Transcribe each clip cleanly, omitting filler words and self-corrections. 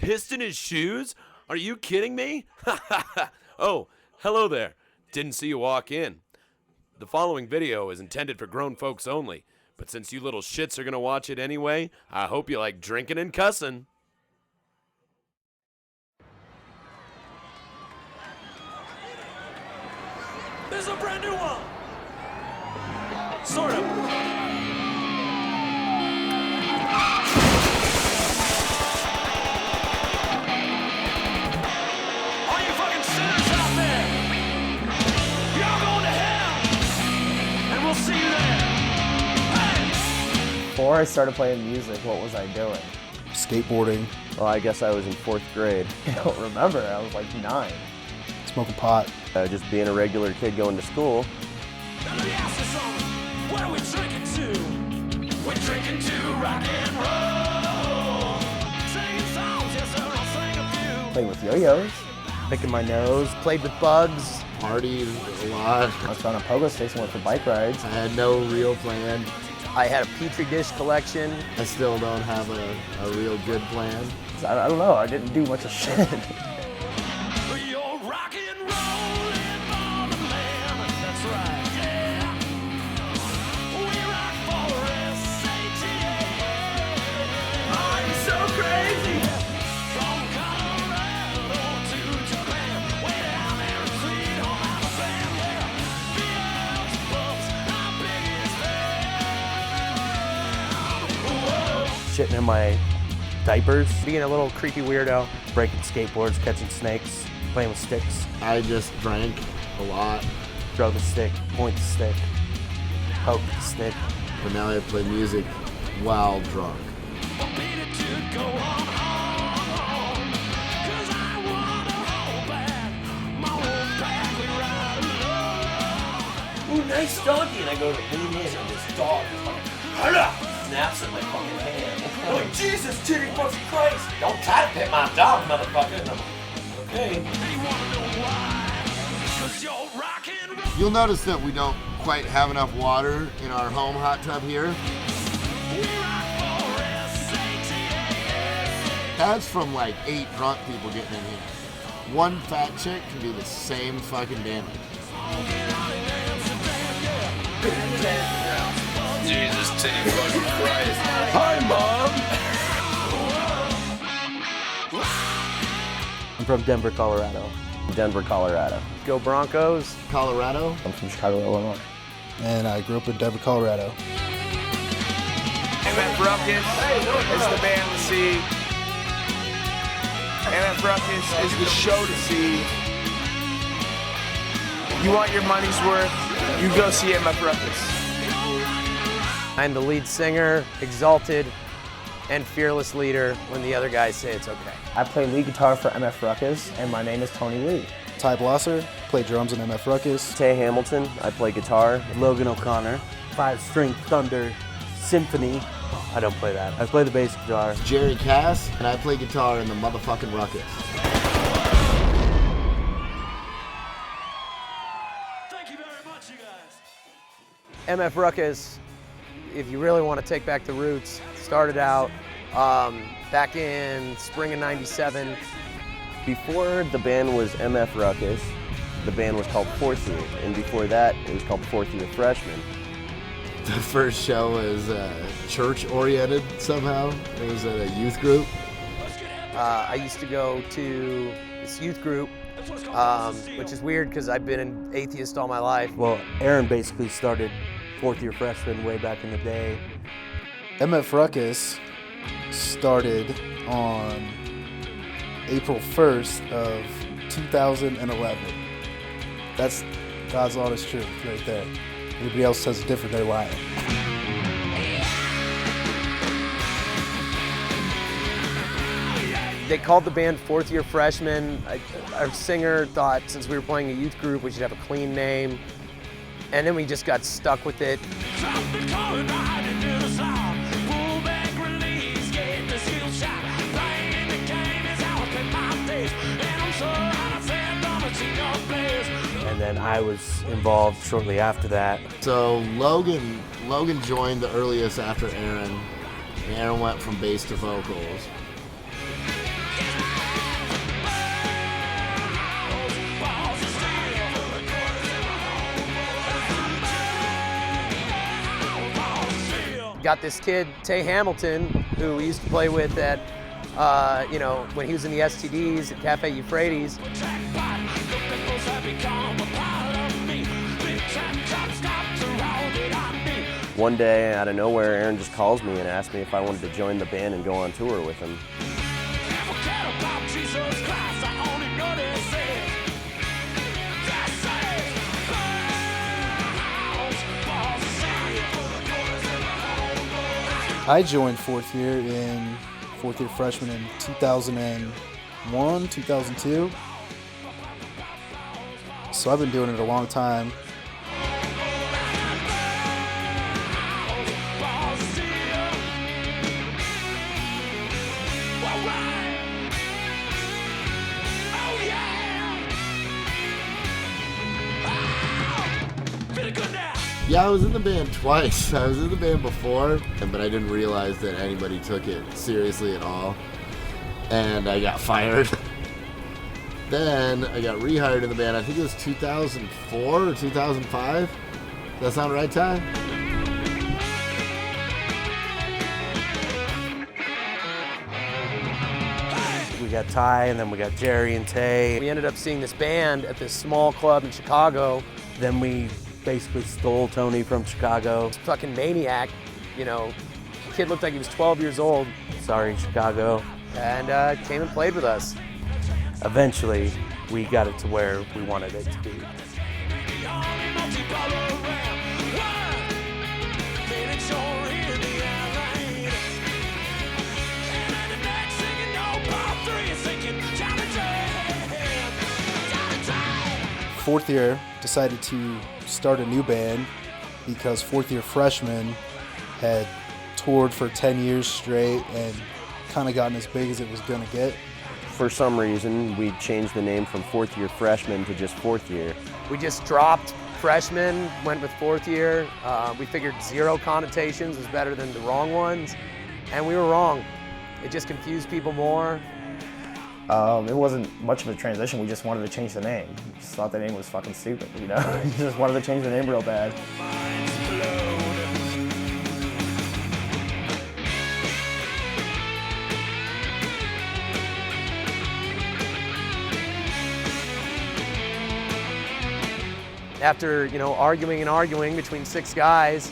pissed in his shoes? Are you kidding me? Oh, hello there. Didn't see you walk in. The following video is intended for grown folks only, but since you little shits are gonna watch it anyway, I hope you like drinking and cussing. There's a brand new one! Sort of. All you fucking sinners out there, you're going to hell, and we'll see you there. Hey! Before I started playing music, what was I doing? Skateboarding. Well, I guess I was in 4th grade. I don't remember, I was like 9. Smoking pot. Just being a regular kid going to school. What are we drinking to? We're drinking to rock and roll. Singing songs, yes sir, I'll sing a few. Played with yo-yos. Picking my nose. Played with bugs. Partied a lot. I was found on pogo sticks and went for bike rides. I had no real plan. I had a Petri dish collection. I still don't have a real good plan. I don't know, I didn't do much of shit. Shitting in my diapers. Being a little creepy weirdo. Breaking skateboards, catching snakes, playing with sticks. I just drank a lot, Throw the stick, point the stick, poke the stick. but now I play music while drunk. Ooh, nice doggy. And I go to lean in, and this dog is fucking snaps at my fucking hand. I'm like, Jesus, titty fucking Christ. Don't try to pet my dog, motherfucker. And I'm like, okay. You'll notice that we don't quite have enough water in our home hot tub here. That's from like 8 drunk people getting in here. One fat chick can do the same fucking damage. Jesus, titty fucking Christ. Hi, Mom. I'm from Denver, Colorado. Denver, Colorado. Go Broncos. Colorado? I'm from Chicago, Illinois. And I grew up in Denver, Colorado. RUCKUS is the band to see. RUCKUS is the show to see. You want your money's worth, you go see RUCKUS. I'm the lead singer, exalted, and fearless leader when the other guys say it's okay. I play lead guitar for RUCKUS, and my name is Tony Lee. Ty Blosser, play drums in RUCKUS. Tay Hamilton, I play guitar. Logan O'Connor, 5-string Thunder Symphony. I don't play that. I play the bass guitar. Jerry Cass, and I play guitar in the motherfucking Ruckus. Thank you very much, you guys. RUCKUS, if you really want to take back the roots, started out back in spring of '97. Before the band was RUCKUS, the band was called 4th Year, and before that, it was called 4th Year Freshmen. The first show was church-oriented somehow. It was at a youth group. I used to go to this youth group, which is weird because I've been an atheist all my life. Well, Aaron basically started 4th Year Freshman way back in the day. RUCKUS started on April 1st of 2011. That's God's honest truth right there. Anybody else says different, they're lying. They called the band 4th Year Freshmen. Our singer thought since we were playing a youth group, we should have a clean name. And then we just got stuck with it. And then I was involved shortly after that. So Logan joined the earliest after Aaron. And Aaron went from bass to vocals. Got this kid, Tay Hamilton, who we used to play with at, when he was in the STDs at Cafe Euphrates. One day, out of nowhere, Aaron just calls me and asks me if I wanted to join the band and go on tour with him. I joined fourth year freshman in 2001, 2002. So I've been doing it a long time. Yeah, I was in the band twice. I was in the band before, but I didn't realize that anybody took it seriously at all. And I got fired. Then I got rehired in the band. I think it was 2004 or 2005. Does that sound right, Ty? We got Ty, and then we got Jerry and Tay. We ended up seeing this band at this small club in Chicago. Then we basically stole Tony from Chicago. Fucking maniac, the kid looked like he was 12 years old. Sorry, Chicago. And came and played with us. Eventually, we got it to where we wanted it to be. Fourth year, decided to start a new band because fourth year freshmen had toured for 10 years straight and kind of gotten as big as it was going to get. For some reason, we changed the name from fourth year freshman to just fourth year. We just dropped freshman, went with fourth year. We figured zero connotations was better than the wrong ones, and we were wrong. It just confused people more. It wasn't much of a transition. We just wanted to change the name. Just thought the name was fucking stupid, Just wanted to change the name real bad. After, arguing between six guys,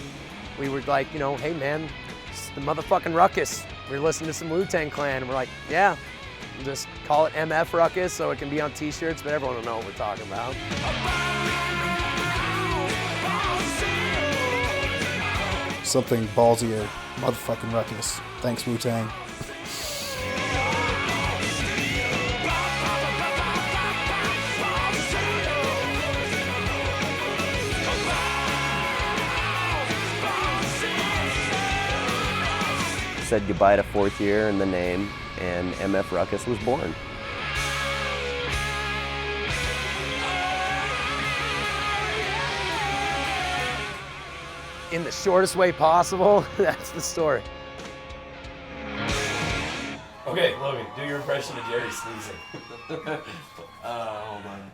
we were like, hey man, it's the motherfucking Ruckus. We were listening to some Wu-Tang Clan, and we're like, yeah. We'll just call it MF Ruckus so it can be on t-shirts, but everyone will know what we're talking about. Something ballsier, motherfucking Ruckus. Thanks, Wu-Tang. Said goodbye to fourth year and the name, and MF Ruckus was born. In the shortest way possible, that's the story. Okay, Logan, do your impression of Jerry sneezing. Hold on.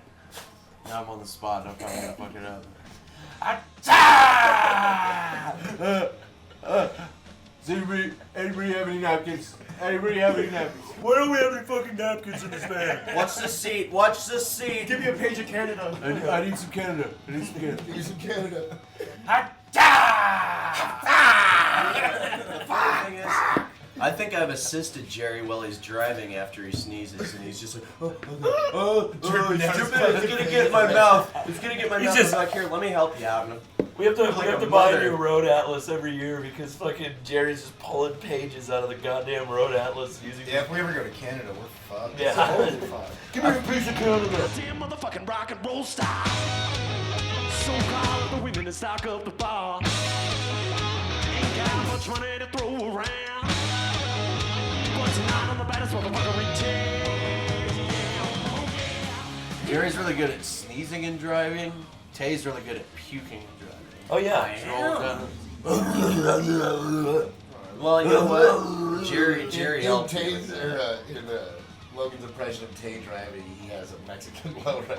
Now I'm on the spot and I'm probably gonna fuck it up. Does anybody have any napkins? Anybody have any napkins? Why don't we have any fucking napkins in this van? Watch the seat. Watch the seat. Give me a page of Canada. I need some Canada. He's in Canada. I think I've assisted Jerry while he's driving after he sneezes, and he's just like, it's gonna get in my mouth. It's gonna get my mouth. just- I'm like, here, let me help you out. We have to Like a buy a mother. new road atlas every year because fucking Jerry's just pulling pages out of the goddamn road atlas using. Yeah, if we ever go to Canada, we're fucked. Yeah. Totally fucked. Give me a piece of Canada. Damn motherfucking rock and roll style. So called the women that stock up the bar. Ain't got much money to throw around. But tonight I'm the baddest motherfucker in town. Jerry's really good at sneezing and driving. Tay's really good at puking and driving. Oh yeah. Well, you know what? Jerry helped me In with that. Logan's impression of Tay driving, he has a Mexican lowrider.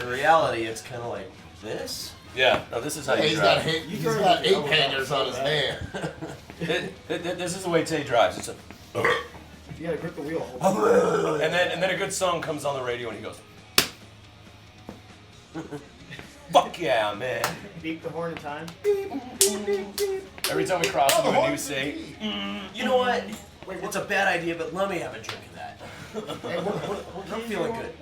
In reality, it's kind of like this. Yeah, no, this is how you He's drive. he's got 8 hangers on his hand. This is the way Tay drives. It's a, You gotta grip the wheel. and then a good song comes on the radio and he goes, "Fuck yeah, man!" Beep the horn in time. Every time we cross into a new state. You know what? It's a bad idea, but let me have a drink of that. I'm feeling good.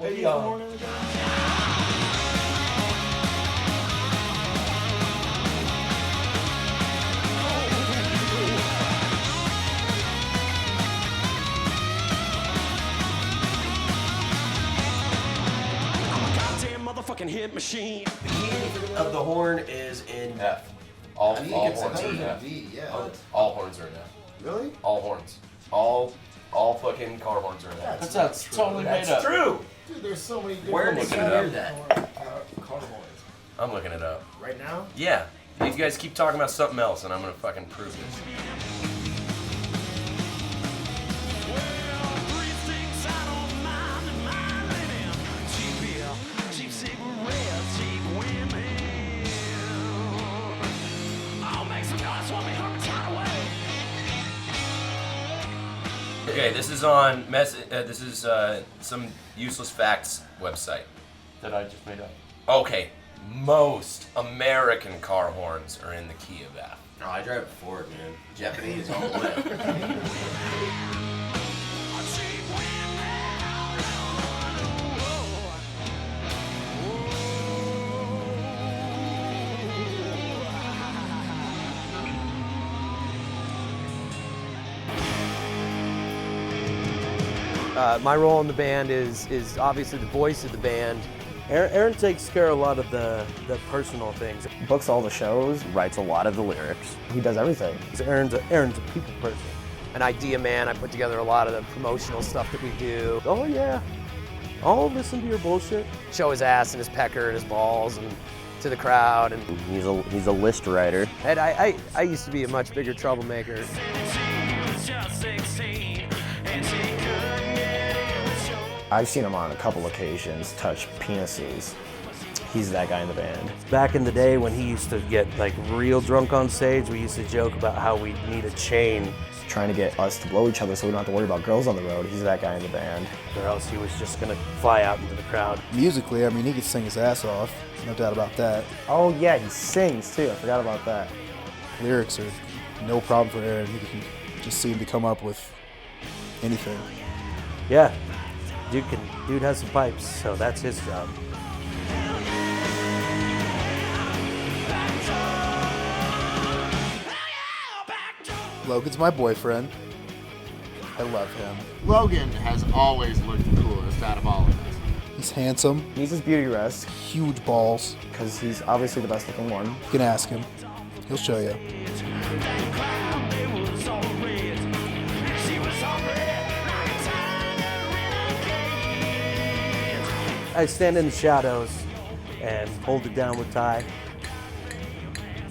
Goddamn motherfucking hit machine. The key of the horn is in F. All I think horns it's are a in F. D, yeah. All horns are in F. Really? All horns. All fucking car horns are in F. That's That's totally made up. true. Dude, there's so many different Where did you hear that? car horns. I'm looking it up. Right now? Yeah. You guys keep talking about something else, and I'm gonna fucking prove this. Okay, this is on some useless facts website that I just made up. Okay, most American car horns are in the key of F. No, I drive a Ford, man. Japanese all the way. My role in the band is obviously the voice of the band. Aaron takes care of a lot of the personal things. Books all the shows. Writes a lot of the lyrics. He does everything. Aaron's a people person. An idea man. I put together a lot of the promotional stuff that we do. Oh yeah. I'll listen to your bullshit. Show his ass and his pecker and his balls and to the crowd. And He's a list writer. I used to be a much bigger troublemaker. I've seen him on a couple occasions touch penises. He's that guy in the band. Back in the day when he used to get like real drunk on stage, we used to joke about how we need a chain. Trying to get us to blow each other so we don't have to worry about girls on the road. He's that guy in the band. Or else he was just gonna fly out into the crowd. Musically, I mean, he could sing his ass off. No doubt about that. Oh yeah, he sings too. I forgot about that. Lyrics are no problem for Aaron. He can just seem to come up with anything. Yeah. Dude has some pipes, so that's his job. Logan's my boyfriend. I love him. Logan has always looked the coolest out of all of us. He's handsome, Needs his beauty rest huge balls. because he's obviously the best looking one. You can ask him. He'll show you. I stand in the shadows and hold it down with Ty.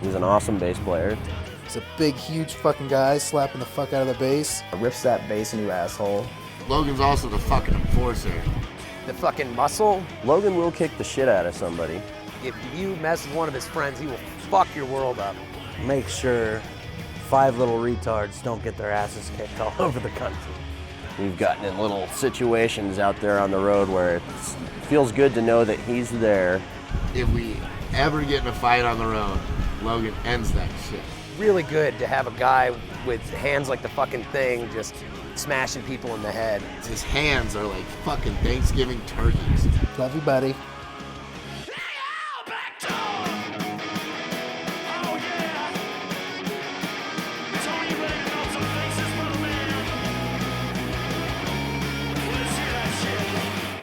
He's an awesome bass player. He's a big, huge fucking guy slapping the fuck out of the bass. Rips that bass into you asshole. Logan's also the fucking enforcer. The fucking muscle. Logan will kick the shit out of somebody. If you mess with one of his friends, he will fuck your world up. Make sure 5 little retards don't get their asses kicked all over the country. We've gotten in little situations out there on the road where it feels good to know that he's there. If we ever get in a fight on the road, Logan ends that shit. Really good to have a guy with hands like the fucking thing just smashing people in the head. His hands are like fucking Thanksgiving turkeys. Love you, buddy.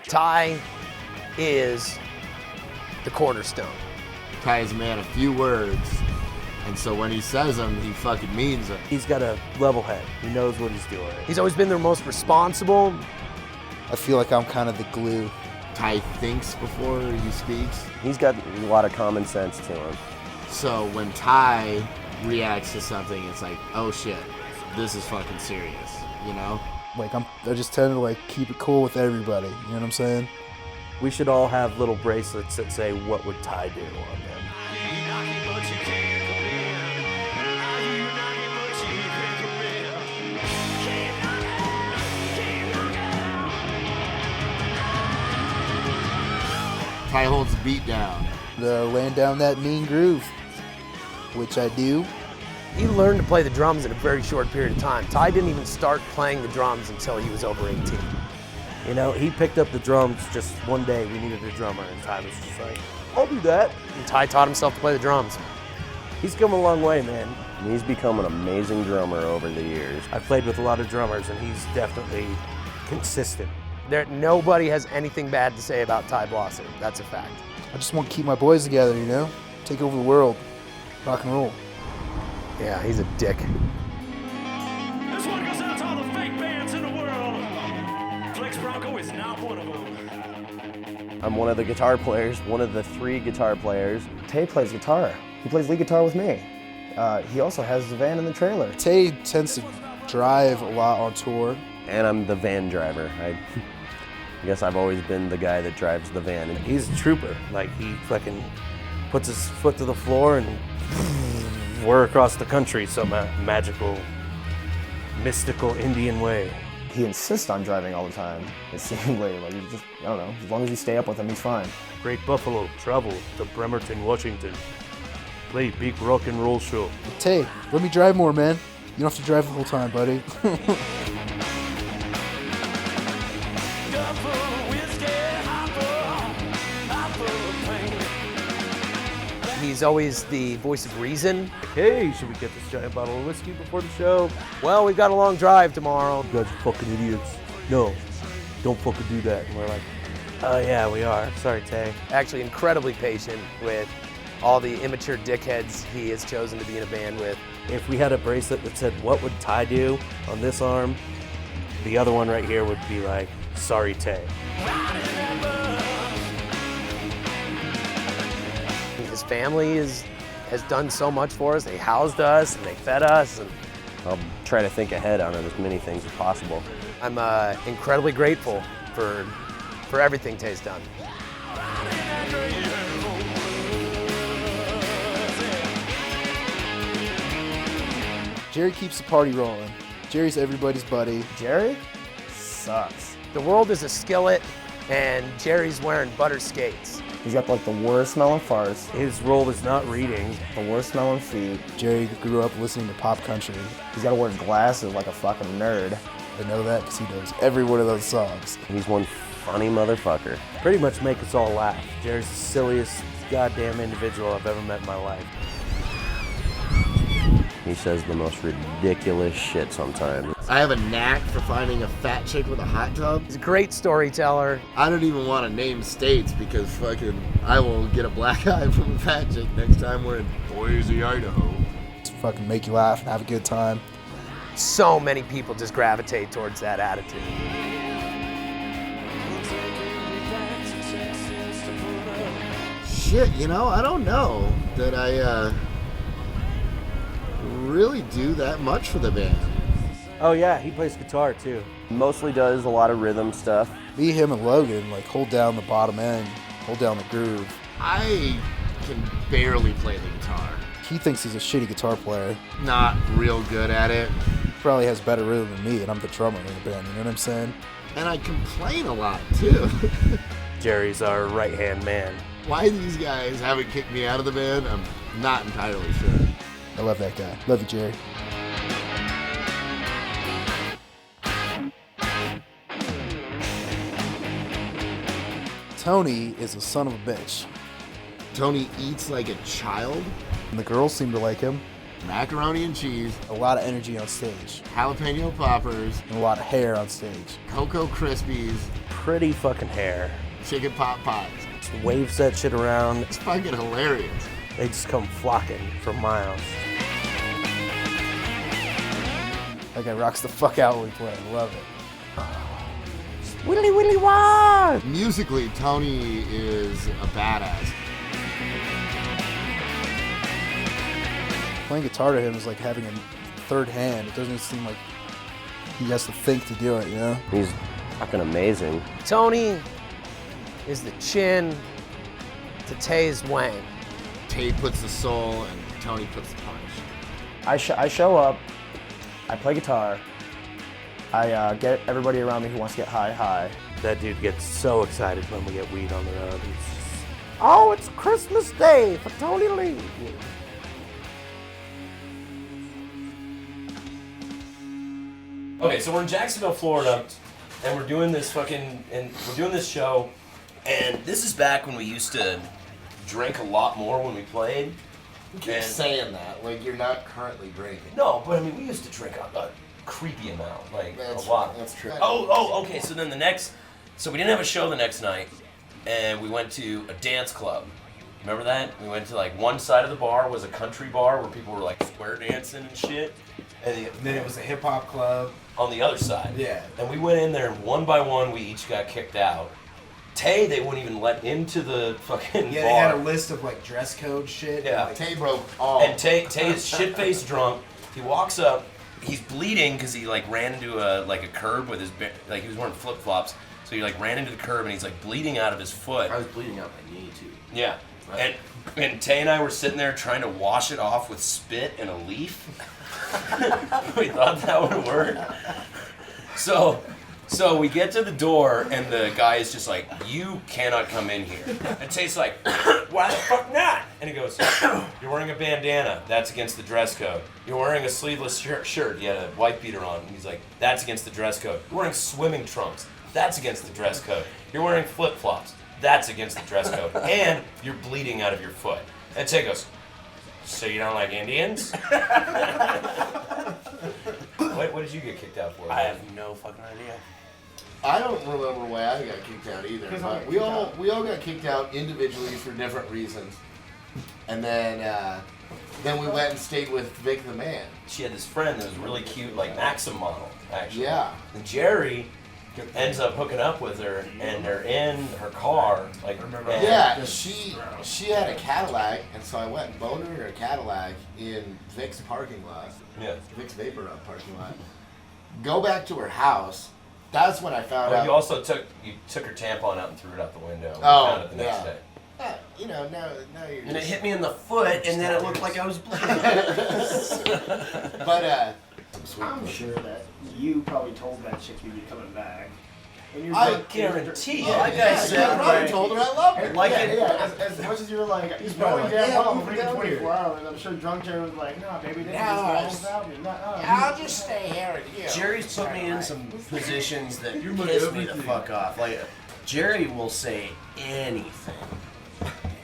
Ty is the cornerstone. Ty is a man of few words, and so when he says them, he fucking means them. He's got a level head. He knows what he's doing. He's always been the most responsible. I feel like I'm kind of the glue. Ty thinks before he speaks. He's got a lot of common sense to him. So when Ty reacts to something, it's like, oh shit, this is fucking serious, you know? Like I just tend to like keep it cool with everybody. You know what I'm saying? We should all have little bracelets that say, "What would Ty do?" on them. Ty holds the beat down. Laying down that mean groove, which I do. He learned to play the drums in a very short period of time. Ty didn't even start playing the drums until he was over 18. You know, he picked up the drums just one day. We needed a drummer, and Ty was just like, "I'll do that." And Ty taught himself to play the drums. He's come a long way, man. And he's become an amazing drummer over the years. I've played with a lot of drummers, and he's definitely consistent. Nobody has anything bad to say about Ty Blosser. That's a fact. I just want to keep my boys together, you know? Take over the world. Rock and roll. Yeah, he's a dick. This one goes out to all the fake bands in the world. Flex Bronco is not one of them. I'm one of the guitar players, one of the 3 guitar players. Tay plays guitar. He plays lead guitar with me. He also has the van in the trailer. Tay tends to drive a lot on tour. And I'm the van driver. I guess I've always been the guy that drives the van. And He's a trooper. Like, he fucking puts his foot to the floor and we're across the country some magical, mystical Indian way. He insists on driving all the time. It seemingly like he just, I don't know, as long as you stay up with him, he's fine. Great Buffalo, travel to Bremerton, Washington. Play big rock and roll show. Tay, let me drive more, man. You don't have to drive the whole time, buddy. He's always the voice of reason. Hey, should we get this giant bottle of whiskey before the show? Well, we've got a long drive tomorrow. You guys are fucking idiots. No, don't fucking do that. And we're like, oh yeah, we are. Sorry, Tay. Actually, incredibly patient with all the immature dickheads he has chosen to be in a band with. If we had a bracelet that said, "What would Ty do?" on this arm, the other one right here would be like, "Sorry, Tay." His family has done so much for us. They housed us and they fed us. And I'll try to think ahead on as many things as possible. I'm incredibly grateful for everything Tay's done. Jerry keeps the party rolling. Jerry's everybody's buddy. Jerry sucks. The world is a skillet, and Jerry's wearing butter skates. He's got like the worst smelling farts, His role is not reading. the worst smelling feet. Jerry grew up listening to pop country. He's got to wear glasses like a fucking nerd. I know that because he knows every one of those songs. He's one funny motherfucker. Pretty much make us all laugh. Jerry's the silliest goddamn individual I've ever met in my life. He says the most ridiculous shit sometimes. I have a knack for finding a fat chick with a hot tub. He's a great storyteller. I don't even want to name states because fucking I will get a black eye from a fat chick next time we're in Boise, Idaho. To fucking make you laugh and have a good time. So many people just gravitate towards that attitude. Shit, you know, I don't know that I really do that much for the band. Oh yeah, he plays guitar too. Mostly does a lot of rhythm stuff. Me, him, and Logan like hold down the bottom end, hold down the groove. I can barely play the guitar. He thinks he's a shitty guitar player. Not real good at it. Probably has better rhythm than me, and I'm the drummer in the band, you know what I'm saying? And I complain a lot too. Jerry's our right-hand man. Why these guys haven't kicked me out of the band, I'm not entirely sure. I love that guy. Love you, Jerry. Tony is a son of a bitch. Tony eats like a child. And the girls seem to like him. Macaroni and cheese, A lot of energy on stage. jalapeno poppers, And a lot of hair on stage. Cocoa Krispies, Pretty fucking hair. chicken pot pies. Just waves that shit around. It's fucking hilarious. They just come flocking for miles. That guy rocks the fuck out when we play. I love it. Willy willy wah! Musically, Tony is a badass. Playing guitar to him is like having a third hand. It doesn't seem like he has to think to do it, you know? He's fucking amazing. Tony is the chin to Tay's Wang. Tay puts the soul and Tony puts the punch. I show up, I play guitar, I get everybody around me who wants to get high. That dude gets so excited when we get weed on the road. He's just, Oh, it's Christmas Day for Tony Lee. Okay, so we're in Jacksonville, Florida, and we're doing this show, and this is back when we used to drink a lot more when we played. You keep saying that, like you're not currently drinking. No, but I mean, we used to drink a creepy amount, like That's a lot. That's true. Okay, so then so we didn't have a show the next night, and we went to a dance club. Remember that? We went to like one side of the bar was a country bar where people were like square dancing and shit. And then it was a hip hop club. On the other side. Yeah. And we went in there, and one by one, we each got kicked out. Tay, they wouldn't even let into the fucking Yeah, bar. they had a list of like dress code shit. Yeah. Like, Tay broke all. And Tay is shit-faced drunk. He walks up. He's bleeding because he like ran into a curb with his like he was wearing flip-flops. So he like ran into the curb and he's like bleeding out of his foot. I was bleeding out my knee too. Yeah. And Tay and I were sitting there trying to wash it off with spit and a leaf. We thought that would work. So we get to the door and the guy is just like, "You cannot come in here." And Tay's like, "Why the fuck not?" And he goes, "You're wearing a bandana. That's against the dress code. You're wearing a sleeveless shirt. You had a white beater on." And he's like, "That's against the dress code. You're wearing swimming trunks. That's against the dress code. You're wearing flip-flops. That's against the dress code. And you're bleeding out of your foot." And Tay goes, "So you don't like Indians?" What did you get kicked out for? I have no fucking idea. I don't remember why I got kicked out either. But we all got kicked out individually for different reasons. And then we went and stayed with Vic the Man. She had this friend that was really cute, like Maxim model, actually. Yeah. And Jerry ends up hooking up with her, and they're in her car. Like, Yeah, she had a Cadillac, and so I went and boned her in a Cadillac in Vic's parking lot. Yeah. Vic's Vapor Rub parking lot. Go back to her house. That's when I found out. You also took her tampon out and threw it out the window. And Oh, found it the next yeah. day. You know, now you're And it just... hit me in the foot, and then it looked like I was bleeding. But, I'm sure that you probably told that chick you'd be coming back. I guarantee you. Like I said, I probably told her I love her. Like As much as you were like, he's probably like, yeah, I'm we'll free forget 24 hours. I'm sure drunk Jerry was like, no, baby, they No, just without me. I'll just stay here and you. Jerry's put me in some positions that piss me the fuck off. Like, Jerry will say anything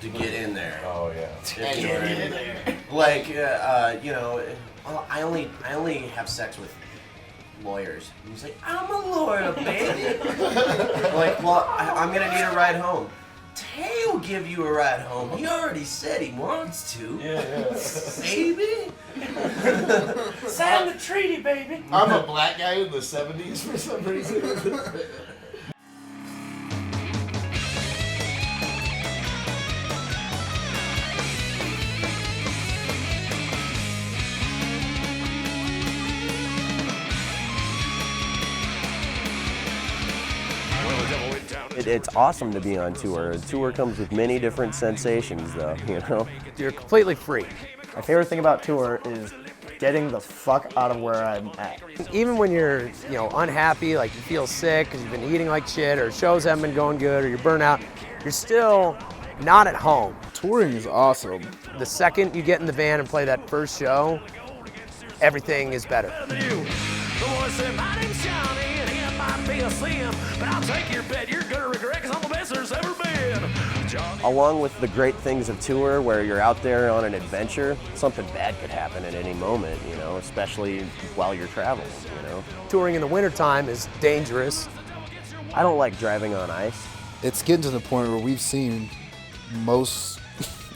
to get in there. Oh, yeah. Anyway. Like, you know, well, I only have sex with lawyers. And he's like, I'm a lawyer, baby. Like, well, I'm gonna need a ride home. Tay will give you a ride home. He already said he wants to. Yeah. Baby. Sign the treaty, baby. I'm a black guy in the 70s for some reason. It's awesome to be on tour. Tour comes with many different sensations, though, you know? You're completely free. My favorite thing about tour is getting the fuck out of where I'm at. Even when you're, unhappy, like you feel sick because you've been eating like shit, or shows haven't been going good, or you're burnt out, you're still not at home. Touring is awesome. The second you get in the van and play that first show, everything is better. The boy said, my name's Johnny, and he might be a Slim, but I'll take your bet. You're gonna regret, 'cause I'm the best there's ever been. Johnny. Along with the great things of tour, where you're out there on an adventure, something bad could happen at any moment, especially while you're traveling, Touring in the wintertime is dangerous. I don't like driving on ice. It's getting to the point where we've seen most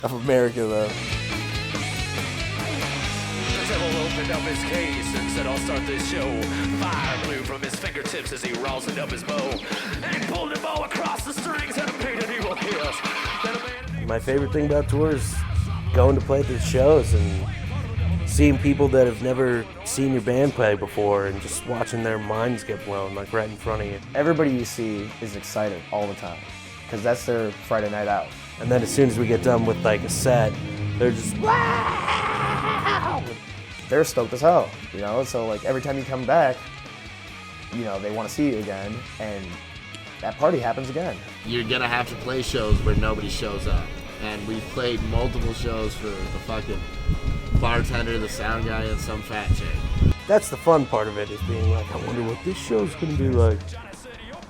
of America, though. The devil opened up his case and said, I'll start this show. Fire blew from his fingertips as he rosined up his bow. And he pulled a bow across the strings and made an evil hiss. Then a man... My favorite thing about tour is going to play these shows and seeing people that have never seen your band play before and just watching their minds get blown like right in front of you. Everybody you see is excited all the time because that's their Friday night out. And then as soon as we get done with like a set, they're just wow! They're stoked as hell, you know? So like every time you come back, you know, they want to see you again, and that party happens again. You're gonna have to play shows where nobody shows up. And we've played multiple shows for the fucking bartender, the sound guy, and some fat chick. That's the fun part of it, is being like, I wonder what this show's gonna be like.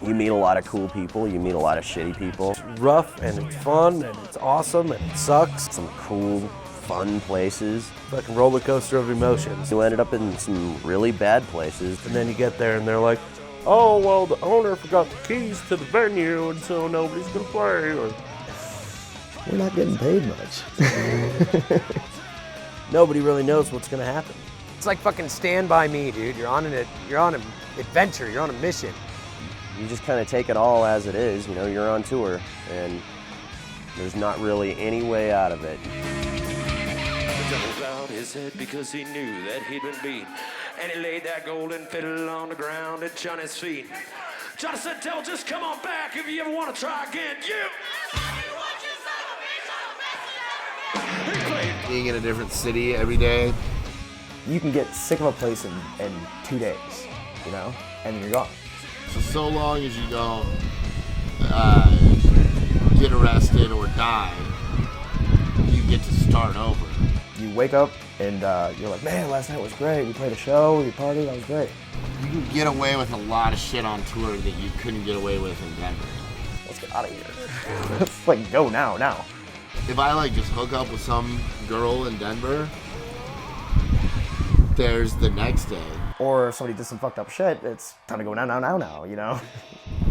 You meet a lot of cool people, you meet a lot of shitty people. It's rough, and it's fun, and it's awesome, and it sucks. Some cool, fun places. Like a roller coaster of emotions. You ended up in some really bad places. And then you get there and they're like, oh, well, the owner forgot the keys to the venue, and so nobody's gonna play. Or we're not getting paid much. Nobody really knows what's gonna happen. It's like fucking Stand By Me, dude. You're on an adventure. You're on a mission. You just kind of take it all as it is. You know, you're on tour, and there's not really any way out of it. The devil bowed his head because he knew that he'd been beat. And he laid that golden fiddle on the ground at Johnny's feet. Johnny said, devil, just come on back if you ever want to try again. Being in a different city every day. You can get sick of a place in 2 days, you know, and then you're gone. So long as you don't get arrested or die, you get to start over. You wake up and you're like, man, last night was great. We played a show, we partied, that was great. You can get away with a lot of shit on tour that you couldn't get away with in Denver. Let's get out of here. Let's like go now. If I like just hook up with some girl in Denver, there's the next day. Or if somebody did some fucked up shit, it's time to go now, you know?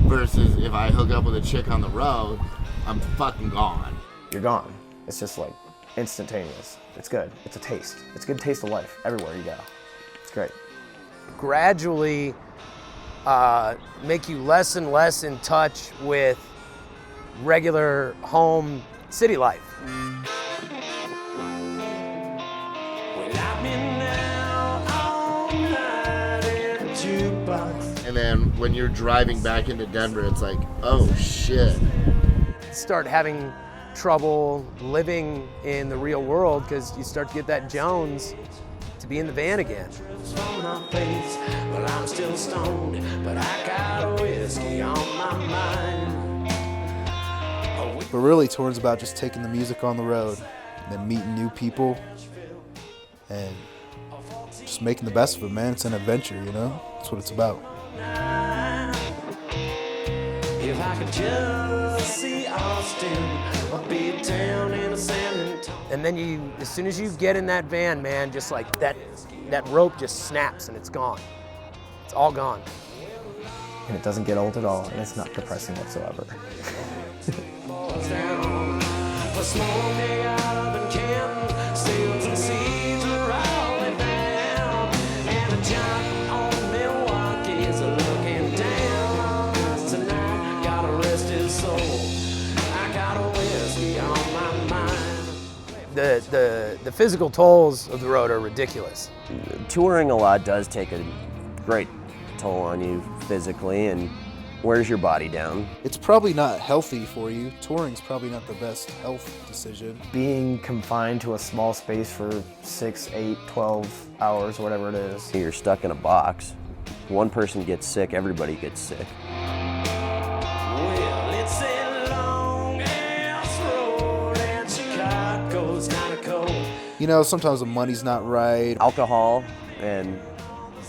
Versus if I hook up with a chick on the road, I'm fucking gone. You're gone. It's just like instantaneous. It's good. It's a taste. It's a good taste of life everywhere you go. It's great. Gradually make you less and less in touch with regular home city life. And then when you're driving back into Denver, it's like, oh shit. Start having trouble living in the real world because you start to get that Jones to be in the van again. Well, I'm still stoned, but I got a whiskey on my mind. But really, touring's about just taking the music on the road and then meeting new people and just making the best of it, man. It's an adventure, you know? That's what it's about. If I could just see Austin, I'd be down in a San Antonio. And then as soon as you get in that van, man, just like that rope just snaps and it's gone. It's all gone. And it doesn't get old at all, and it's not depressing whatsoever. The physical tolls of the road are ridiculous. Touring a lot does take a great toll on you physically and wears your body down. It's probably not healthy for you. Touring's probably not the best health decision. Being confined to a small space for 6, 8, 12 hours, whatever it is. You're stuck in a box. One person gets sick, everybody gets sick. Well, it's a long ass road and Chicago's kinda cold. You know, sometimes the money's not right. Alcohol and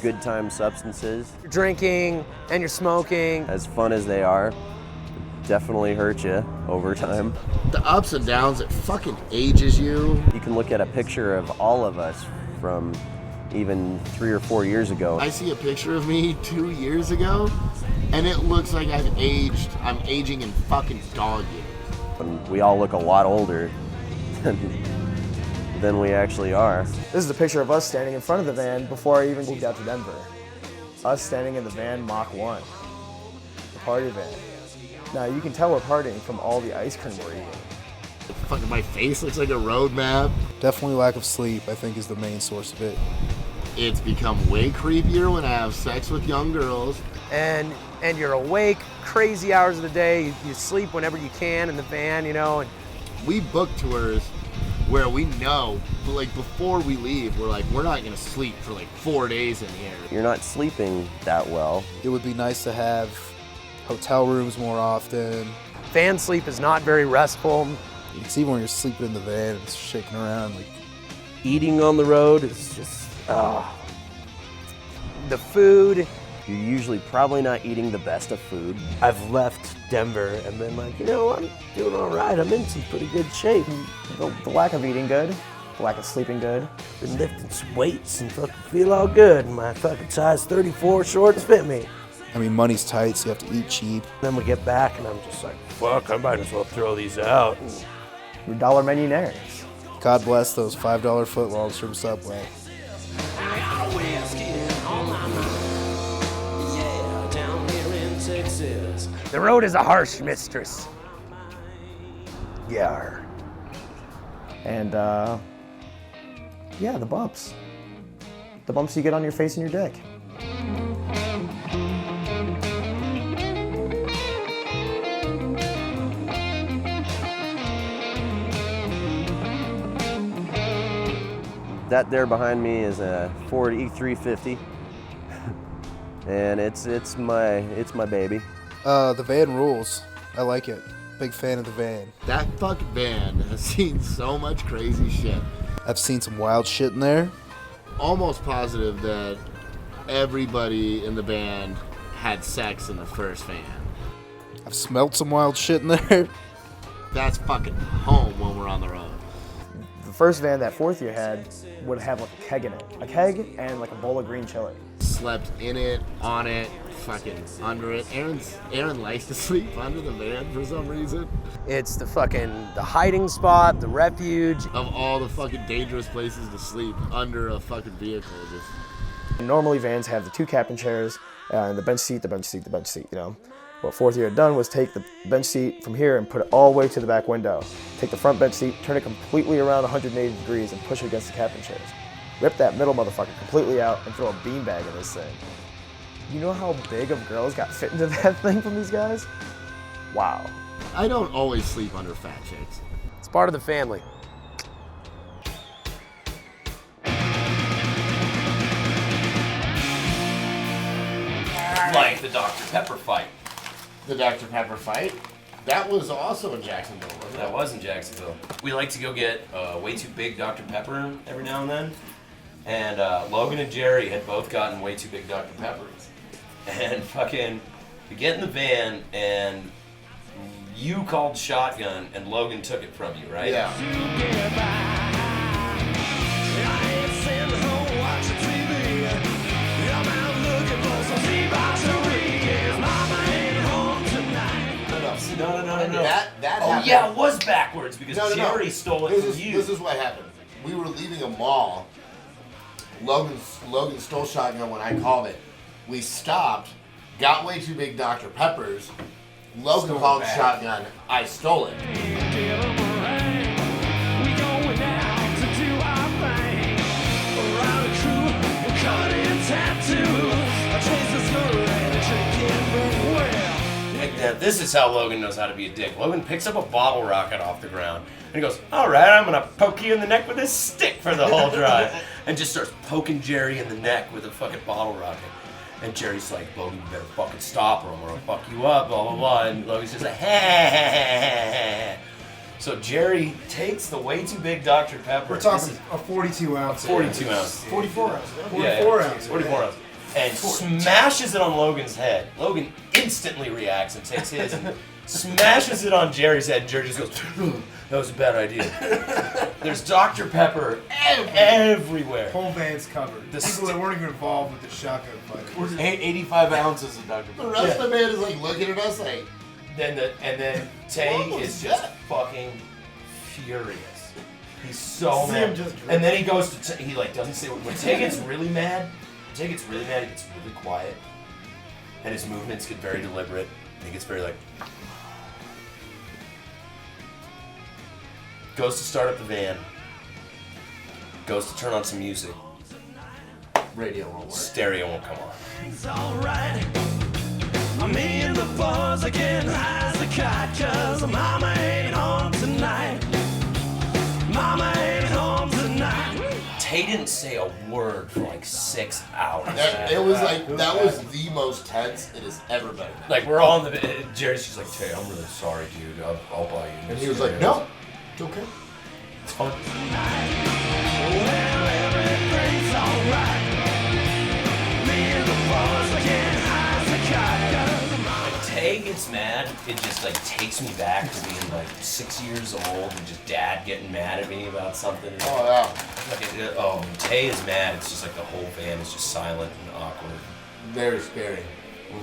good time substances. You're drinking and you're smoking. As fun as they are, definitely hurt you over time. The ups and downs, it fucking ages you. You can look at a picture of all of us from even 3 or 4 years ago. I see a picture of me 2 years ago, and it looks like I've aged. I'm aging in fucking dog years. And we all look a lot older than we actually are. This is a picture of us standing in front of the van before I even moved out to Denver. Us standing in the van Mach 1, the party van. Now you can tell we're partying from all the ice cream we're eating. Fucking my face looks like a road map. Definitely lack of sleep, I think, is the main source of it. It's become way creepier when I have sex with young girls. And you're awake crazy hours of the day. You sleep whenever you can in the van, you know. And we book tours where we know, but like before we leave, we're like, we're not gonna sleep for like 4 days in here. You're not sleeping that well. It would be nice to have hotel rooms more often. van sleep is not very restful. It's even when you're sleeping in the van, it's shaking around. Like eating on the road is just, the food. You're usually probably not eating the best of food. I've left Denver and been like, you know, I'm doing all right. I'm in some pretty good shape. The lack of eating good, the lack of sleeping good. Been lifting some weights and fucking feel all good. My fucking size 34 shorts fit me. I mean, money's tight, so you have to eat cheap. Then we get back and I'm just like, fuck, I might as well throw these out. We're dollar millionaires. God bless those $5 footlongs from Subway. The road is a harsh mistress. Yar. And yeah, the bumps. The bumps you get on your face and your dick. That there behind me is a Ford E350, and it's my baby. The van rules. I like it. Big fan of the van. That fucking van has seen so much crazy shit. I've seen some wild shit in there. Almost positive that everybody in the band had sex in the first van. I've smelled some wild shit in there. That's fucking home when we're on the road. The first van that fourth year had would have like a keg in it. A keg and like a bowl of green chili. Slept in it, on it, fucking under it. Aaron likes to sleep under the van for some reason. It's the hiding spot, the refuge. Of all the fucking dangerous places to sleep, under a fucking vehicle. Normally vans have the two captain chairs and the bench seat, you know. What fourth year had done was take the bench seat from here and put it all the way to the back window. Take the front bench seat, turn it completely around 180 degrees and push it against the captain chairs. Rip that middle motherfucker completely out and throw a beanbag in this thing. You know how big of girls got fit into that thing from these guys? Wow. I don't always sleep under fat chicks. It's part of the family. Like the Dr. Pepper fight. The Dr. Pepper fight? That was also in Jacksonville, wasn't it? That was in Jacksonville. We like to go get way too big Dr. Pepper every now and then. And Logan and Jerry had both gotten way too big Dr. Peppers. And fucking, we get in the van and you called shotgun and Logan took it from you, right? Yeah. No. That Oh happened. yeah, it was backwards because Jerry stole it from you. This is what happened. We were leaving a mall. Logan stole shotgun when I called it. We stopped, got way too big Dr. Peppers. Logan called shotgun. I stole it. Now, this is how Logan knows how to be a dick. Logan picks up a bottle rocket off the ground and he goes, all right, I'm gonna poke you in the neck with this stick for the whole drive. And just starts poking Jerry in the neck with a fucking bottle rocket. And Jerry's like, Logan, you better fucking stop or I'm gonna fuck you up, blah, blah, blah. And Logan's just like, ha. So Jerry takes the way too big Dr. Pepper. We're talking a 42 ounce. 42 ounce. 44 ounce. 44 ounce. 44 ounce. And smashes it on Logan's head. Logan instantly reacts and takes his and smashes it on Jerry's head. Jerry just goes, that was a bad idea. There's Dr. Pepper everywhere. Whole van's covered. People that weren't even involved with the shotgun fight. 85 ounces of Dr. Pepper. The rest of the man is like looking at us like. And then Tay is just fucking furious. He's so mad. And then he goes to he like doesn't say when Tay gets really mad. He gets really quiet, and his movements get very deliberate. And he gets very like, goes to start up the van, Goes to turn on some music. Radio won't work. Stereo won't come on. It's alright. Me and the boys are getting high as a kite, 'cause mama ain't home tonight. Mama ain't home tonight. Tay didn't say a word for like 6 hours. It was like, that was the most tense it has ever been. Like, we're all in the. Jerry's just like, Tay, I'm really sorry, dude. I'll buy you. And he was like, no, it's okay. It's fun. Well, everything's alright. Me and the boys are getting high as a kite, 'cause When Tay gets mad, it just like takes me back to being like 6 years old and just dad getting mad at me about something. Oh, yeah. When Tay is mad, it's just like the whole van is just silent and awkward. Very scary.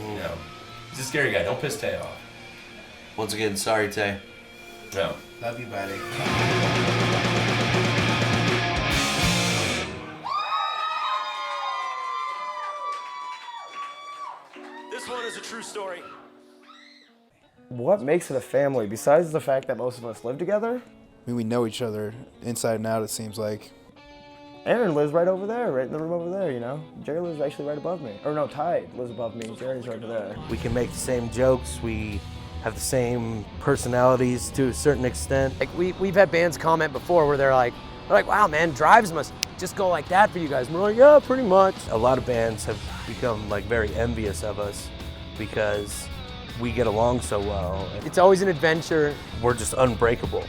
You know, he's a scary guy. Don't piss Tay off. Once again, sorry, Tay. No. Love you, buddy. this one is a true story. What makes it a family, besides the fact that most of us live together? I mean, we know each other inside and out, it seems like. Aaron lives right over there, right in the room over there, you know? Jerry lives actually right above me. Or no, Ty lives above me. Jerry's right over there. We can make the same jokes. We have the same personalities to a certain extent. Like we've had bands comment before where they're like, wow, man, drives must just go like that for you guys. And we're like, yeah, pretty much. A lot of bands have become like very envious of us because we get along so well. It's always an adventure. We're just unbreakable.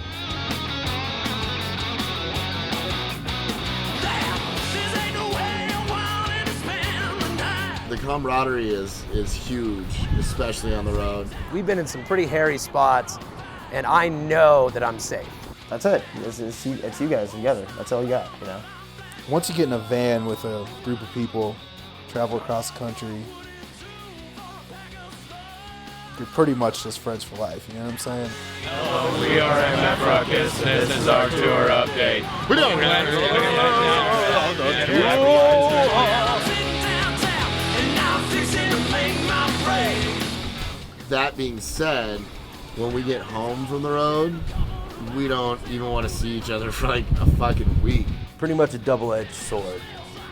The camaraderie is huge, especially on the road. We've been in some pretty hairy spots, and I know that I'm safe. That's it. It's you guys together. That's all you got, you know? Once you get in a van with a group of people, travel across the country, you're pretty much just friends for life, you know what I'm saying? Hello, we are McCrorey. This is our tour update. We don't That being said, when we get home from the road, we don't even want to see each other for like a fucking week. Pretty much a double-edged sword.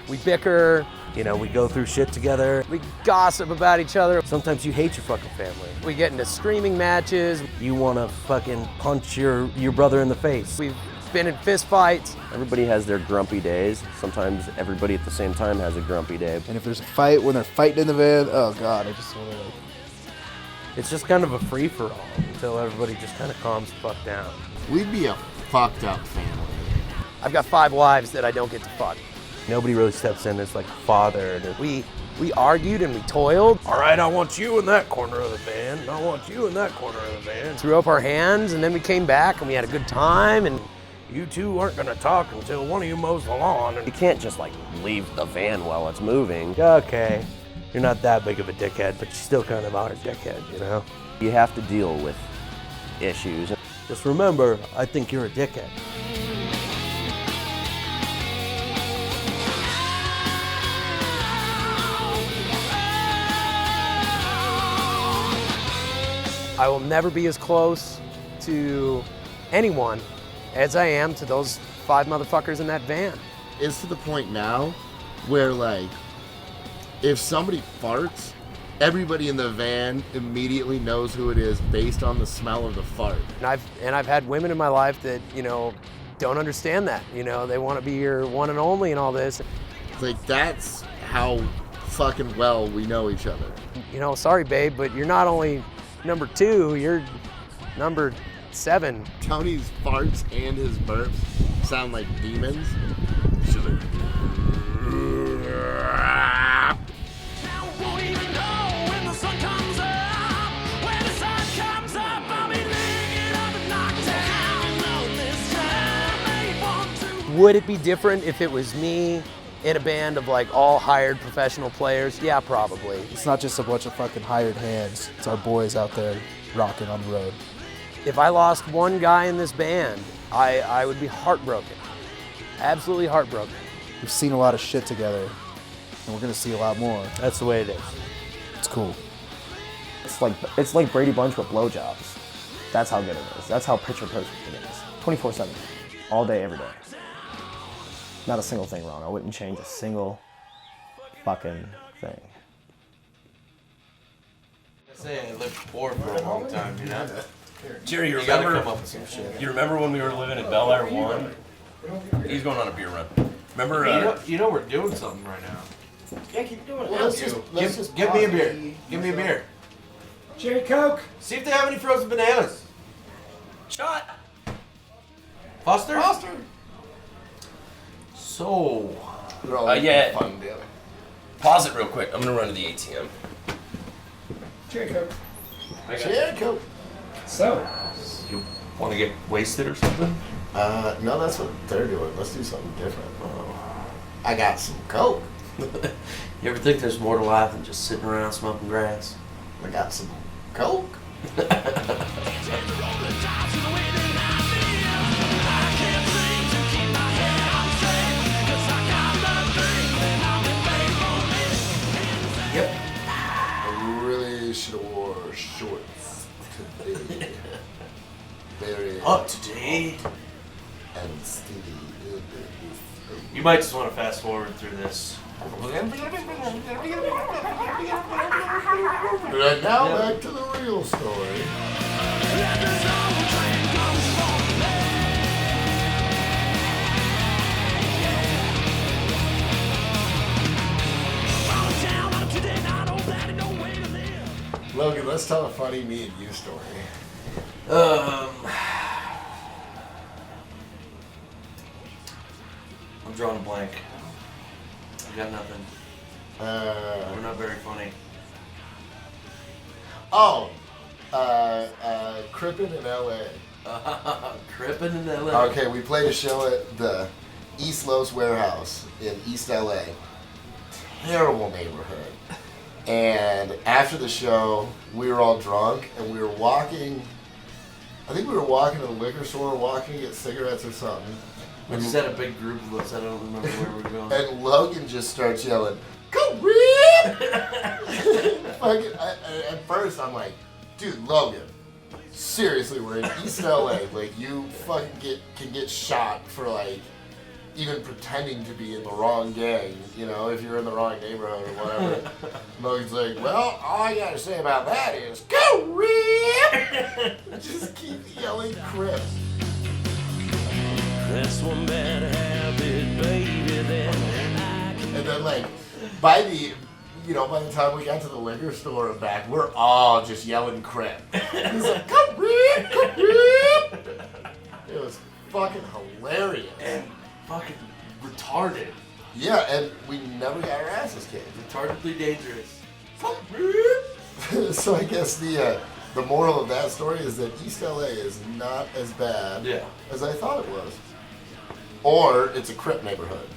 We bicker. You know, we go through shit together. We gossip about each other. Sometimes you hate your fucking family. We get into screaming matches. You want to fucking punch your brother in the face. We've been in fist fights. Everybody has their grumpy days. Sometimes everybody at the same time has a grumpy day. And if there's a fight, when they're fighting in the van, oh God, I just want to like... It's just kind of a free-for-all until everybody just kind of calms the fuck down. We'd be a fucked up family. I've got 5 wives that I don't get to fuck. Nobody really steps in as like father. We argued and we toiled. All right, I want you in that corner of the van. I want you in that corner of the van. Threw up our hands, and then we came back and we had a good time. And you two aren't gonna talk until one of you mows the lawn. You can't just like leave the van while it's moving. Okay, you're not that big of a dickhead, but you still kind of are a dickhead, you know? You have to deal with issues. Just remember, I think you're a dickhead. I will never be as close to anyone as I am to those 5 motherfuckers in that van. It's to the point now where like, if somebody farts, everybody in the van immediately knows who it is based on the smell of the fart. And I've had women in my life that, you know, don't understand that. You know, they want to be your one and only and all this. It's like, that's how fucking well we know each other. You know, sorry, babe, but you're not only number 2, you're number 7. Tony's farts and his burps sound like demons. Would it be different if it was me in a band of like all hired professional players? Yeah, probably. It's not just a bunch of fucking hired hands. It's our boys out there rocking on the road. If I lost one guy in this band, I would be heartbroken. Absolutely heartbroken. We've seen a lot of shit together, and we're gonna see a lot more. That's the way it is. It's cool. It's like Brady Bunch with blowjobs. That's how good it is. That's how picture perfect it is. 24/7, all day, every day. Not a single thing wrong. I wouldn't change a single fucking thing. I say I lived poor for a long time, you know? Jerry, you gotta remember? come up with some shit. You remember when we were living at Bel Air 1? He's going on a beer run. Remember? You know we're doing something right now. Yeah, keep doing it. Well, let's just Give me a pause beer. it. Give me a beer. Cherry Coke. See if they have any frozen bananas. Shot. Foster? So, They're all yeah. fun together. Pause it real quick. I'm gonna run to the ATM. Cherry Coke. Cherry Coke. So, you want to get wasted or something? No, that's what they're doing. Let's do something different. I got some Coke. You ever think there's more to life than just sitting around smoking grass? I got some Coke. Yep. I really should have wore shorts today. Very Up to date. and steady. You might just want to fast forward through this. Right now, back to the real story. Logan, let's tell a funny me and you story. I'm drawing a blank. I got nothing. We're not very funny. Crippin' in L.A. Crippin' in L.A. Okay, we played a show at the East Los Warehouse in East L.A. Terrible neighborhood. And after the show, we were all drunk and we were walking. I think we were walking to the liquor store, walking to get cigarettes or something. We just had a big group of us. I don't remember where we were going. And Logan just starts yelling, "Go Rip!" Fucking, at first, I'm like, dude, Logan, seriously, we're in East LA. Like, you fucking can get shot for, like, even pretending to be in the wrong gang, you know, if you're in the wrong neighborhood or whatever. Logan's like, well, all I gotta say about that is, go Rip! Just keep yelling Crip. That's one bad habit, baby, And then, like, by the time we got to the liquor store and back, we're all just yelling Crip. He's like, come Rip! Come Rip! It was fucking hilarious. And fucking retarded. Yeah, and we never got our asses kicked. Retardedly dangerous. So I guess the moral of that story is that East LA is not as bad as I thought it was. Or it's a Crip neighborhood.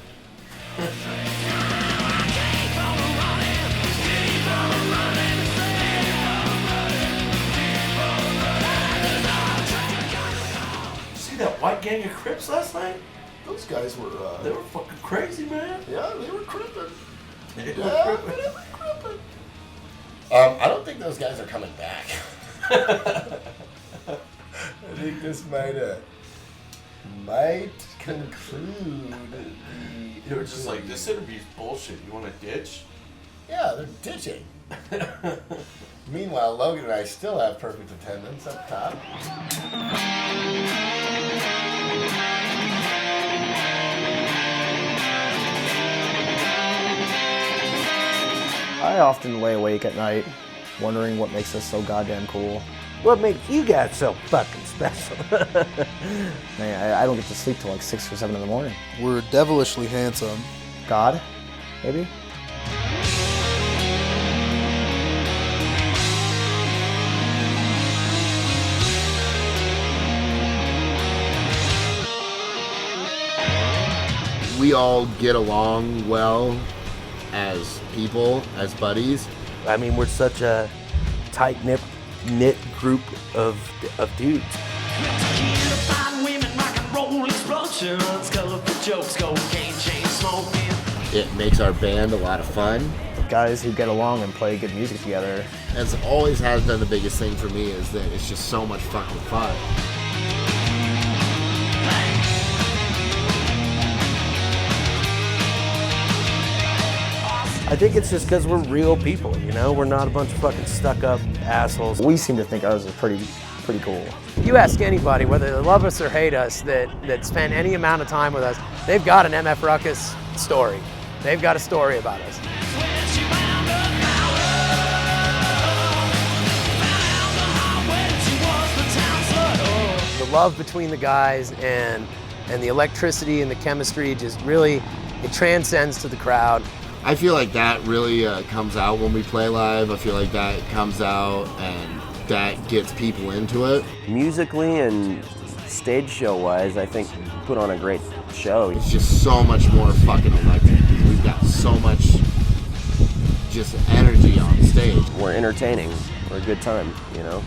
See that white gang of Crips last night? Those guys were... they were fucking crazy, man. Yeah, they were crippin'. They were Definitely crippin'. I don't think those guys are coming back. I think this might conclude the... They were just like, this interview's bullshit. You want to ditch? Yeah, they're ditching. Meanwhile, Logan and I still have perfect attendance up top. I often lay awake at night wondering what makes us so goddamn cool. What makes you guys so fucking special? Man, I don't get to sleep till like 6 or 7 in the morning. We're devilishly handsome. God, maybe? We all get along well as people, as buddies. I mean, we're such a tight-knit group of dudes. It makes our band a lot of fun. Guys who get along and play good music together. As always has been the biggest thing for me is that it's just so much fucking fun. I think it's just because we're real people, you know? We're not a bunch of fucking stuck-up assholes. We seem to think ours is pretty cool. You ask anybody, whether they love us or hate us, that spend any amount of time with us, they've got an MF Ruckus story. They've got a story about us. The love between the guys and the electricity and the chemistry just really, it transcends to the crowd. I feel like that really comes out when we play live. I feel like that comes out and that gets people into it. Musically and stage show wise, I think we put on a great show. It's just so much more fucking electric. We've got so much just energy on stage. We're entertaining. We're a good time, you know?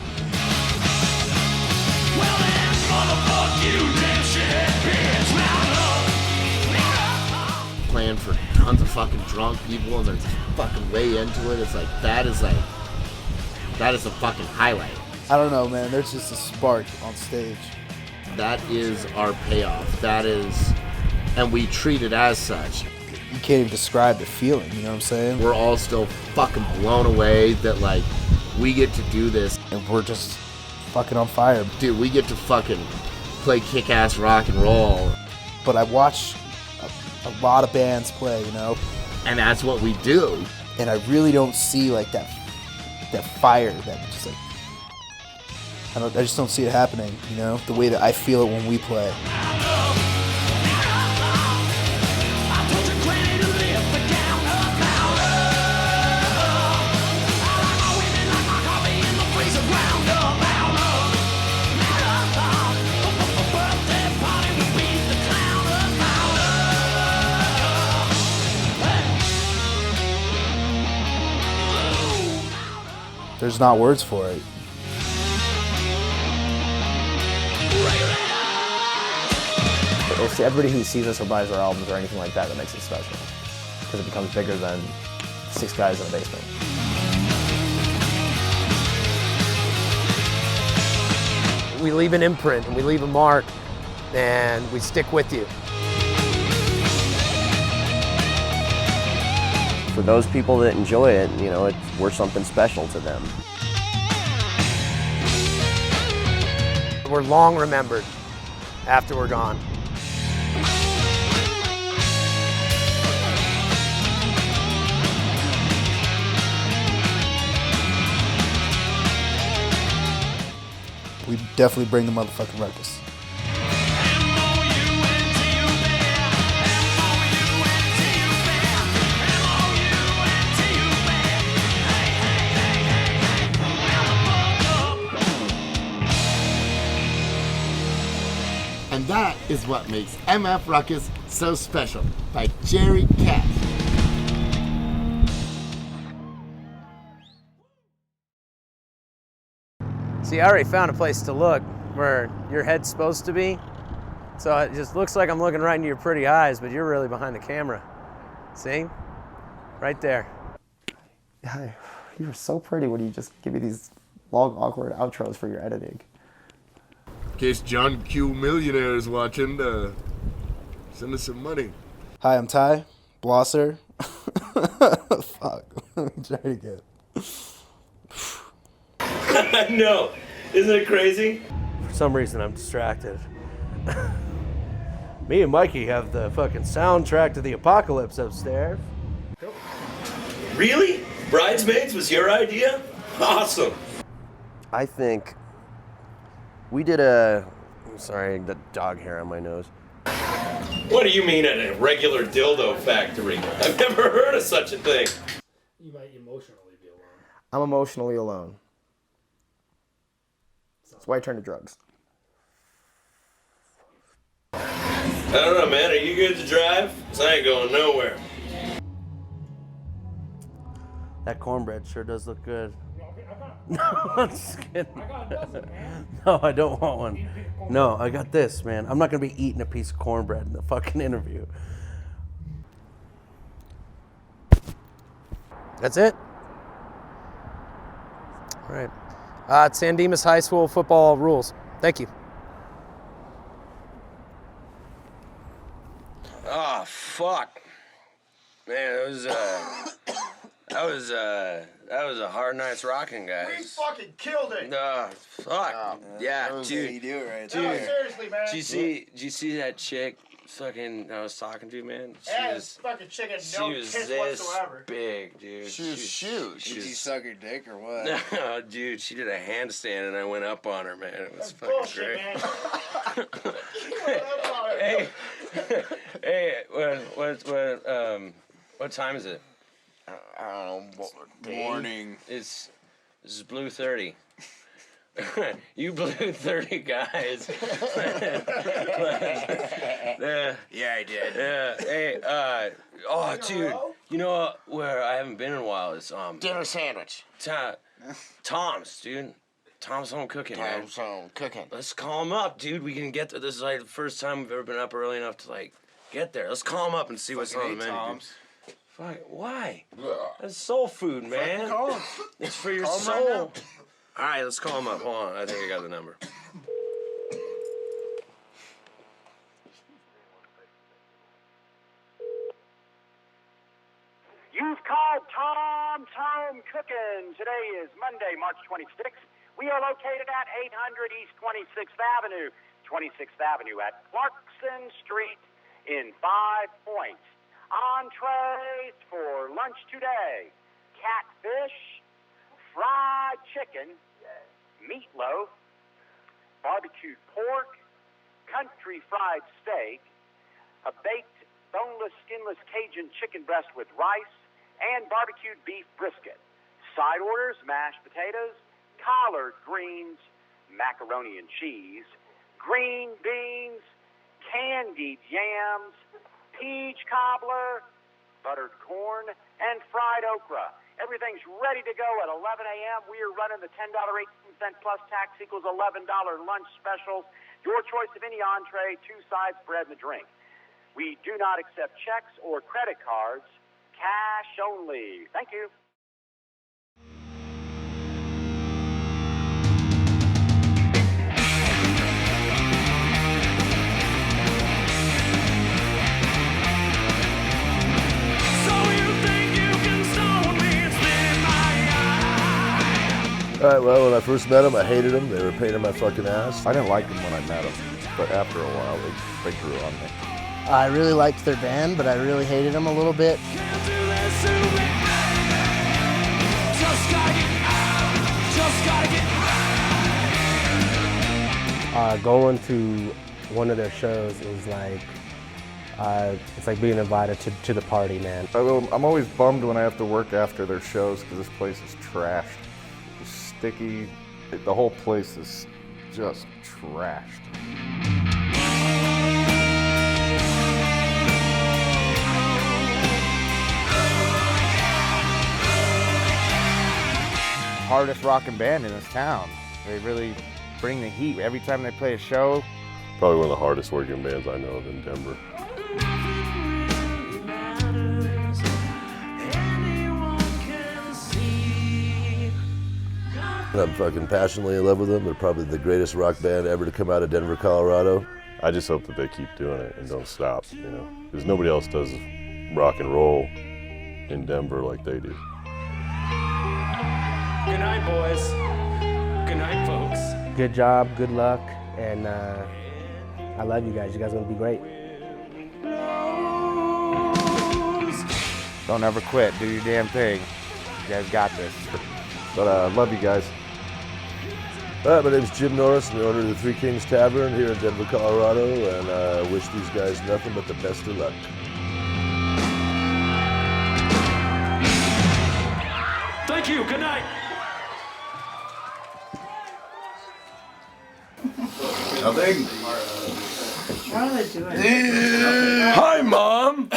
Playing for tons of fucking drunk people and they're just fucking way into it. It's like that is a fucking highlight. I don't know, man. There's just a spark on stage. That is our payoff. That is, and we treat it as such. You can't even describe the feeling, you know what I'm saying? We're all still fucking blown away that like we get to do this. And we're just fucking on fire. Dude, we get to fucking play kick-ass rock and roll. But I watch a lot of bands play, you know? And that's what we do. And I really don't see like that fire that just like, I just don't see it happening, you know? The way that I feel it when we play. There's not words for it. It's everybody who sees us or buys our albums or anything like that that makes it special. Because it becomes bigger than 6 guys in a basement. We leave an imprint and we leave a mark and we stick with you. For those people that enjoy it, you know, we're something special to them. We're long remembered after we're gone. We definitely bring the motherfucking ruckus. And that is what makes MF Ruckus so special, by Jerry Cash. See, I already found a place to look where your head's supposed to be. So it just looks like I'm looking right into your pretty eyes, but you're really behind the camera. See? Right there. Hi, you were so pretty when you just give me these long, awkward outros for your editing. In case John Q. Millionaire is watching, send us some money. Hi, I'm Ty Blosser. Fuck. Try it again. I know. Isn't it crazy? For some reason, I'm distracted. Me and Mikey have the fucking soundtrack to the apocalypse upstairs. Really? Bridesmaids was your idea? Awesome. I think we did I'm sorry, the dog hair on my nose. What do you mean at a regular dildo factory? I've never heard of such a thing. You might emotionally be alone. I'm emotionally alone. That's why I turned to drugs. I don't know, man. Are you good to drive? 'Cause I ain't going nowhere. That cornbread sure does look good. No, I'm just kidding. No, I don't want one. No, I got this, man. I'm not gonna be eating a piece of cornbread in the fucking interview. That's it? All right. It's San Dimas High School football rules. Thank you. Oh, fuck. Man, it was, That was a hard night's rocking, guys. We fucking killed it. Fuck. Yeah, That was dude. how you do it right No, there. seriously, man. Did you see that chick fucking I was talking to, man? Yeah, this fucking chicken, she no was kiss this whatsoever. big, dude. She was shoot. Did you suck her dick or what? No, dude, she did a handstand and I went up on her, man. It was That's fucking bullshit, great. man. Hey, what time is it? I don't know. Morning. This is Blue 30. You Blue 30 guys. Yeah, I did. Yeah. Hey, oh, dude. You know where I haven't been in a while is Dinner sandwich. Tom's, dude. Tom's Home Cooking, man. Tom's Home Cooking. Let's call him up, dude. We can get there. This is like the first time we've ever been up early enough to like get there. Let's call him up and see what's on the menu. Tom's. Fuck, why? That's soul food, man. Call him. It's for your Call him right soul. now. All right, let's call him up. Hold on, I think I got the number. You've called Tom's Home Cooking. Today is Monday, March 26th. We are located at 800 East 26th Avenue, 26th Avenue at Clarkson Street in 5 Points. Entrees for lunch today: catfish, fried chicken, meatloaf, barbecued pork, country fried steak, a baked boneless, skinless Cajun chicken breast with rice, and barbecued beef brisket. Side orders: mashed potatoes, collard greens, macaroni and cheese, green beans, candied yams, peach cobbler, buttered corn, and fried okra. Everything's ready to go at 11 a.m. We are running the $10.18 plus tax equals $11 lunch specials. Your choice of any entree, 2 sides, bread, and a drink. We do not accept checks or credit cards. Cash only. Thank you. All right, well, when I first met them, I hated them. They were a pain in my fucking ass. I didn't like them when I met them, but after a while, they grew on me. I really liked their band, but I really hated them a little bit. Going to one of their shows is like, it's like being invited to the party, man. I'm always bummed when I have to work after their shows because this place is trashed. It's sticky. The whole place is just trashed. Hardest rockin' band in this town. They really bring the heat every time they play a show. Probably one of the hardest working bands I know of in Denver. I'm fucking passionately in love with them. They're probably the greatest rock band ever to come out of Denver, Colorado. I just hope that they keep doing it and don't stop, you know, because nobody else does rock and roll in Denver like they do. Good night, boys. Good night, folks. Good job, good luck, and I love you guys. You guys are gonna be great. Don't ever quit. Do your damn thing. You guys got this. But I love you guys. All right, my name's Jim Norris, I'm the owner of the Three Kings Tavern here in Denver, Colorado, and I wish these guys nothing but the best of luck. Thank you. Good night. Nothing. What are they doing? Hi, Mom.